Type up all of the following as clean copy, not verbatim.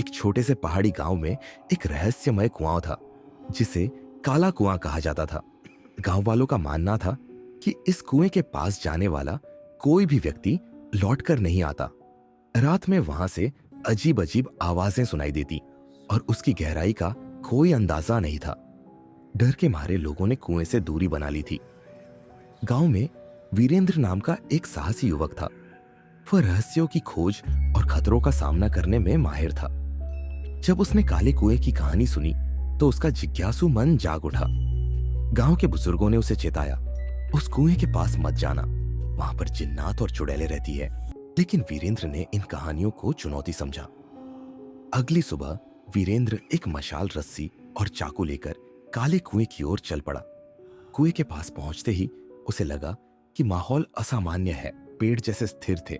एक छोटे से पहाड़ी गांव में एक रहस्यमय कुआं था जिसे काला कुआं कहा जाता था। गांव वालों का मानना था कि इस कुएं के पास जाने वाला कोई भी व्यक्ति लौटकर नहीं आता। रात में वहां से अजीब अजीब आवाजें सुनाई देती और उसकी गहराई का कोई अंदाजा नहीं था। डर के मारे लोगों ने कुएं से दूरी बना ली थी। गांव में वीरेंद्र नाम का एक साहसी युवक था। वह रहस्यों की खोज और खतरों का सामना करने में माहिर था। जब उसने काले कुएं की कहानी सुनी तो उसका जिज्ञासु मन जाग उठा। गांव के बुजुर्गों ने उसे चेताया, उस कुएं के पास मत जाना, वहां पर जिन्नात और चुड़ैलें रहती है। लेकिन वीरेंद्र ने इन कहानियों को चुनौती समझा। अगली सुबह वीरेंद्र एक मशाल, रस्सी और चाकू लेकर काले कुएं की ओर चल पड़ा। कुएं के पास पहुंचते ही उसे लगा कि माहौल असामान्य है। पेड़ जैसे स्थिर थे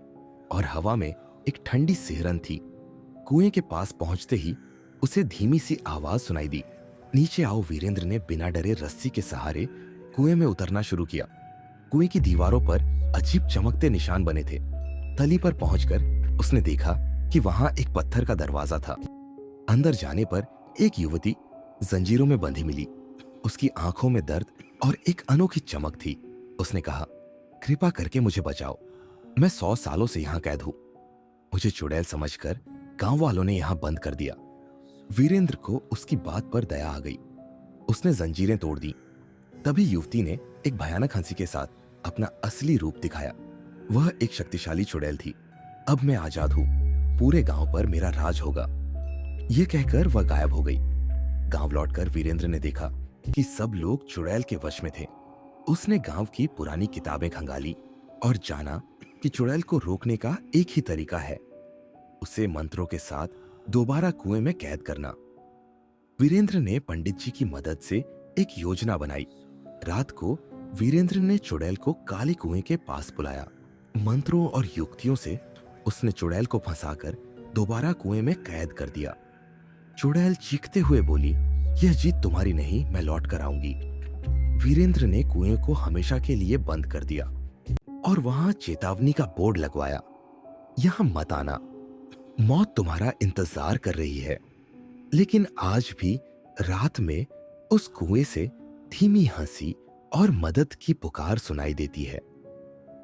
और हवा में एक ठंडी सिहरन थी। कुएं के पास पहुंचते ही उसे धीमी सी आवाज सुनाई दी, नीचे आओ। वीरेंद्र ने बिना डरे रस्सी के सहारे कुएं में उतरना शुरू किया। कुएं की दीवारों पर अजीब चमकते निशान बने थे। तली पर पहुंचकर उसने देखा कि वहां एक पत्थर का दरवाजा था। अंदर जाने पर एक युवती जंजीरों में बंधी मिली। उसकी आंखों में दर्द और एक अनोखी चमक थी। उसने कहा, कृपा करके मुझे बचाओ, मैं 100 सालों से यहां कैद हूं। मुझे चुड़ैल समझकर गांव वालों ने यहां बंद कर दिया। वीरेंद्र को उसकी बात पर दया आ गई। उसने जंजीरें तोड़ दी। तभी युवती ने एक भयानक हंसी के साथ अपना असली रूप दिखाया। वह एक शक्तिशाली चुड़ैल थी। अब मैं आजाद हूं, पूरे गांव पर मेरा राज होगा। यह कहकर वह गायब हो गई। गांव लौटकर वीरेंद्र ने देखा कि सब लोग चुड़ैल के वश में थे। उसने गांव की पुरानी किताबें खंगाली और जाना कि चुड़ैल को रोकने का एक ही तरीका है, उसे मंत्रों के साथ दोबारा कुएं में कैद करना। वीरेंद्र ने पंडित जी की मदद से एक योजना बनाई। रात को वीरेंद्र ने चुड़ैल को काले कुएं के पास बुलाया। मंत्रों और युक्तियों से उसने चुड़ैल को फंसाकर दोबारा कुएं में कैद कर दिया। चुड़ैल चीखते हुए बोली, यह जीत तुम्हारी नहीं, मैं लौट कर आऊंगी। वीरेंद्र ने कुएं को हमेशा के लिए बंद कर दिया और वहां चेतावनी का बोर्ड लगवाया, यहां मत आना, मौत तुम्हारा इंतजार कर रही है। लेकिन आज भी रात में उस कुएं से धीमी हंसी और मदद की पुकार सुनाई देती है।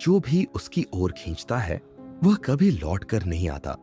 जो भी उसकी ओर खींचता है वह कभी लौट कर नहीं आता।